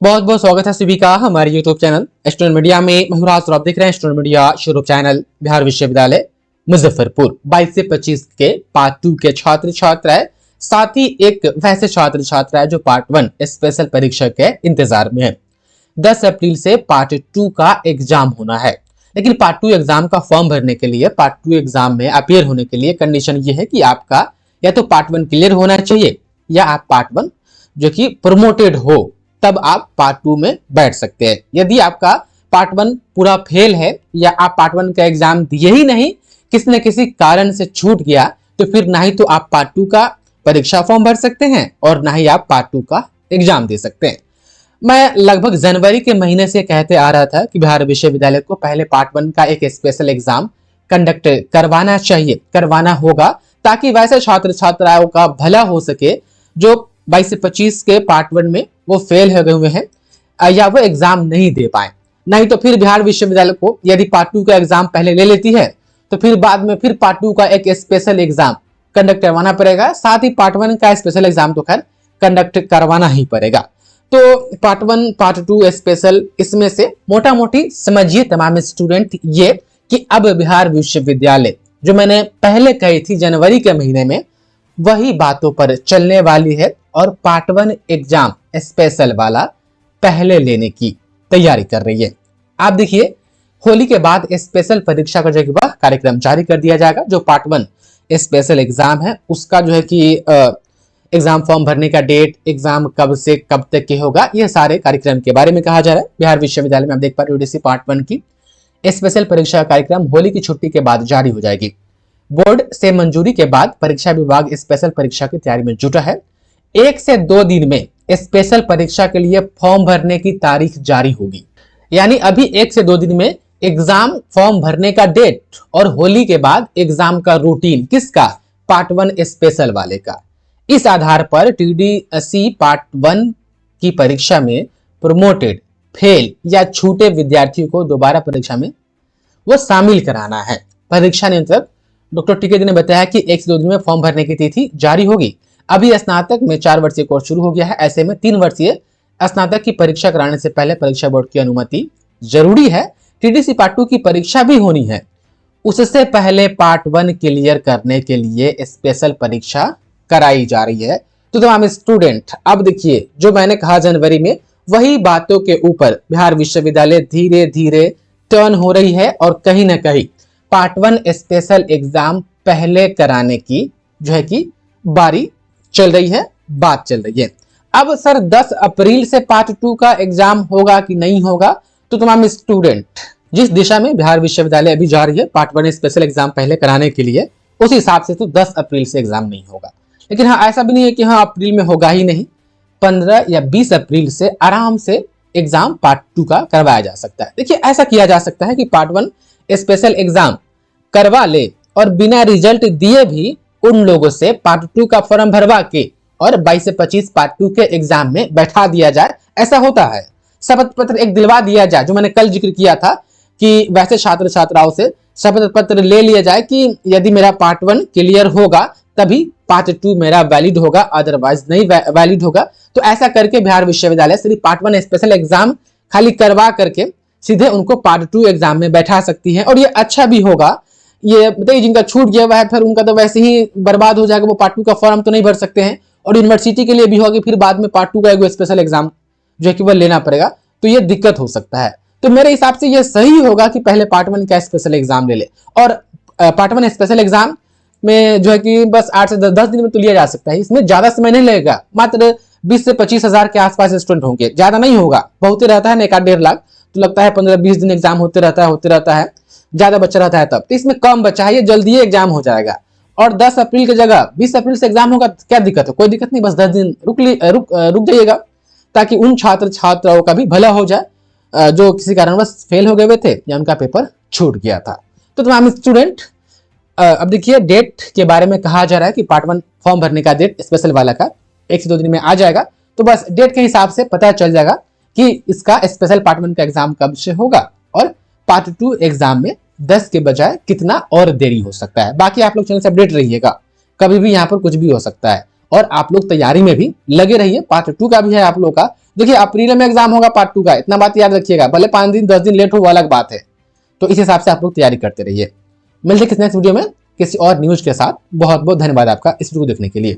बहुत बहुत स्वागत है सभी का हमारे यूट्यूब चैनल स्टूडेंट मीडिया में। महराज और आप देख रहे हैं student media YouTube channel. Bihar विश्वविद्यालय मुजफ्फरपुर 22 से 25 के पार्ट 2 के छात्र छात्राएं, साथ ही एक वैसे छात्र छात्राएं जो पार्ट 1 स्पेशल परीक्षा के इंतजार में है। 10 अप्रैल से पार्ट 2 का एग्जाम होना है, लेकिन पार्ट 2 एग्जाम का फॉर्म भरने के लिए, पार्ट 2 एग्जाम में अपियर होने के लिए कंडीशन ये है कि आपका या तो पार्ट 1 क्लियर होना चाहिए या आप पार्ट 1 जो कि प्रमोटेड हो, तब आप पार्ट 2 में बैठ सकते हैं। यदि आपका पार्ट 1 पूरा फेल है या आप पार्ट 1 का एग्जाम दिए ही नहीं, किसी न किसी कारण से छूट गया, तो फिर ना ही तो आप पार्ट 2 का परीक्षा फॉर्म भर सकते हैं और ना ही आप पार्ट 2 का एग्जाम दे सकते हैं। मैं लगभग जनवरी के महीने से कहते आ रहा था कि बिहार विश्वविद्यालय को पहले पार्ट 1 का एक स्पेशल एग्जाम कंडक्ट करवाना चाहिए, करवाना होगा, ताकि वैसे छात्र छात्राओं का भला हो सके जो 22 से 25 के पार्ट 1 में वो फेल हो गए हुए हैं या वो एग्जाम नहीं दे पाए। नहीं तो फिर बिहार विश्वविद्यालय को यदि पार्ट 2 का एग्जाम पहले ले लेती है तो फिर बाद में फिर पार्ट 2 का एक स्पेशल एग्जाम कंडक्ट करवाना पड़ेगा। साथ ही पार्ट 1 का स्पेशल एग्जाम तो खैर कंडक्ट करवाना ही पड़ेगा। तो पार्ट 1 पार्ट 2 स्पेशल, इसमें से मोटा मोटी समझिए तमाम स्टूडेंट ये कि अब बिहार विश्वविद्यालय जो मैंने पहले कही थी जनवरी के महीने में, वही बातों पर चलने वाली है और पार्ट 1 एग्जाम स्पेशल वाला पहले लेने की तैयारी कर रही है। आप देखिए, होली के बाद स्पेशल परीक्षा का जो वह कार्यक्रम जारी कर दिया जाएगा। जो पार्ट 1 स्पेशल एग्जाम है उसका जो है कि एग्जाम फॉर्म भरने का डेट, एग्जाम कब से कब तक के होगा, ये सारे कार्यक्रम के बारे में कहा जा रहा है। बिहार विश्वविद्यालय में आप देख पा रहे यूडीसी पार्ट 1 की स्पेशल परीक्षा का कार्यक्रम होली की छुट्टी के बाद जारी हो जाएगी। बोर्ड से मंजूरी के बाद परीक्षा विभाग स्पेशल परीक्षा की तैयारी में जुटा है। 1 से 2 दिन में स्पेशल परीक्षा के लिए फॉर्म भरने की तारीख जारी होगी। यानी अभी 1 से 2 दिन में एग्जाम फॉर्म भरने का डेट और होली के बाद एग्जाम का रूटीन, किसका? पार्ट 1 स्पेशल वाले का। इस आधार पर टीडीएससी पार्ट 1 की परीक्षा में प्रमोटेड, फेल या छूटे विद्यार्थियों को दोबारा परीक्षा में वो शामिल कराना है। परीक्षा नियंत्रक डॉक्टर टीके ने बताया कि 1 से 2 दिन में फॉर्म भरने की तिथि जारी होगी। अभी स्नातक में 4 वर्षीय कोर्स शुरू हो गया है, ऐसे में 3 वर्षीय स्नातक की परीक्षा कराने से पहले परीक्षा बोर्ड की अनुमति जरूरी है। टीडीसी पार्ट 2 की परीक्षा भी होनी है, उससे पहले पार्ट 1 क्लियर करने के लिए स्पेशल परीक्षा कराई जा रही है। तो तमाम स्टूडेंट अब देखिए, जो मैंने कहा जनवरी में, वही बातों के ऊपर बिहार विश्वविद्यालय धीरे धीरे टर्न हो रही है और कहीं ना कहीं पार्ट 1 स्पेशल एग्जाम पहले कराने की जो है कि बारी चल रही है, बात चल रही है। अब सर 10 अप्रैल से पार्ट 2 का एग्जाम होगा कि नहीं होगा, तो तमाम स्टूडेंट जिस दिशा में बिहार विश्वविद्यालय अभी जा रही है पार्ट 1 स्पेशल एग्जाम पहले कराने के लिए, उस हिसाब से तो 10 अप्रैल से एग्जाम नहीं होगा। लेकिन हाँ, ऐसा भी नहीं है कि हाँ अप्रैल में होगा ही नहीं। 15 या 20 अप्रैल से आराम से एग्जाम पार्ट 2 का करवाया जा सकता है। देखिए, ऐसा किया जा सकता है कि पार्ट 1 स्पेशल एग्जाम करवा ले और बिना रिजल्ट दिए भी उन लोगों से पार्ट 2 का फॉर्म भरवा के और 22 से 25 पार्ट 2 के एग्जाम में बैठा दिया जाए। ऐसा होता है, शपथ पत्र एक दिलवा दिया जाए, जो मैंने कल जिक्र किया था कि वैसे छात्र छात्राओं से शपथ पत्र ले लिया जाए कि यदि मेरा पार्ट 1 क्लियर होगा तभी पार्ट 2 मेरा वैलिड होगा, अदरवाइज नहीं वैलिड होगा। तो ऐसा करके बिहार विश्वविद्यालय सिर्फ पार्ट 1 स्पेशल एग्जाम खाली करवा करके सीधे उनको पार्ट 2 एग्जाम में बैठा सकती है और ये अच्छा भी होगा। ये बताइए, जिनका छूट गया हुआ है फिर उनका तो वैसे ही बर्बाद हो जाएगा, वो पार्ट 2 का फॉर्म तो नहीं भर सकते हैं। और यूनिवर्सिटी के लिए भी होगा, फिर बाद में पार्ट 2 का एक स्पेशल एग्जाम जो है कि वो लेना पड़ेगा, तो ये दिक्कत हो सकता है। तो मेरे हिसाब से ये सही होगा कि पहले पार्ट 1 का स्पेशल एग्जाम ले ले। और पार्ट 1 स्पेशल एग्जाम में जो है कि बस 8 से 10 दिन में तो लिया जा सकता है, इसमें ज्यादा समय नहीं लगेगा। मात्र 20 से 25 हजार के आसपास स्टूडेंट होंगे, ज्यादा नहीं होगा। बहुत ही रहता है ना, 1-1.5 लाख, तो लगता है 15-20 दिन एग्जाम होते रहता है, ज्यादा बच्चा रहता है तब। तो इसमें कम बच्चा है, ये जल्दी एग्जाम हो जाएगा। और 10 अप्रैल की जगह 20 अप्रैल से एग्जाम होगा, क्या दिक्कत है? कोई दिक्कत नहीं, बस 10 दिन रुक जाइएगा, ताकि उन छात्र छात्राओं का भी भला हो जाए जो किसी कारणवश फेल हो गए हुए थे या उनका पेपर छूट गया था। तो तमाम स्टूडेंट अब देखिए, डेट के बारे में कहा जा रहा है कि पार्ट 1 फॉर्म भरने का डेट स्पेशल वाला का 1 से 2 दिन में आ जाएगा। तो बस डेट के हिसाब से पता चल जाएगा कि इसका स्पेशल पार्ट 1 का एग्जाम कब से होगा और पार्ट 2 एग्जाम में 10 के बजाय कितना और देरी हो सकता है। बाकी आप लोग चैनल से अपडेट रहिएगा, कभी भी यहाँ पर कुछ भी हो सकता है। और आप लोग तैयारी में भी लगे रहिए। पार्ट 2 का भी है आप लोग का। देखिए अप्रैल में एग्जाम होगा पार्ट 2 का, इतना बात याद रखिएगा। भले 5 दिन 10 दिन लेट हो वो अलग बात है, तो इस हिसाब से आप लोग तैयारी करते रहिए। मिलते किसी नेक्स्ट वीडियो में किसी और न्यूज के साथ। बहुत बहुत धन्यवाद आपका इस वीडियो को देखने के लिए।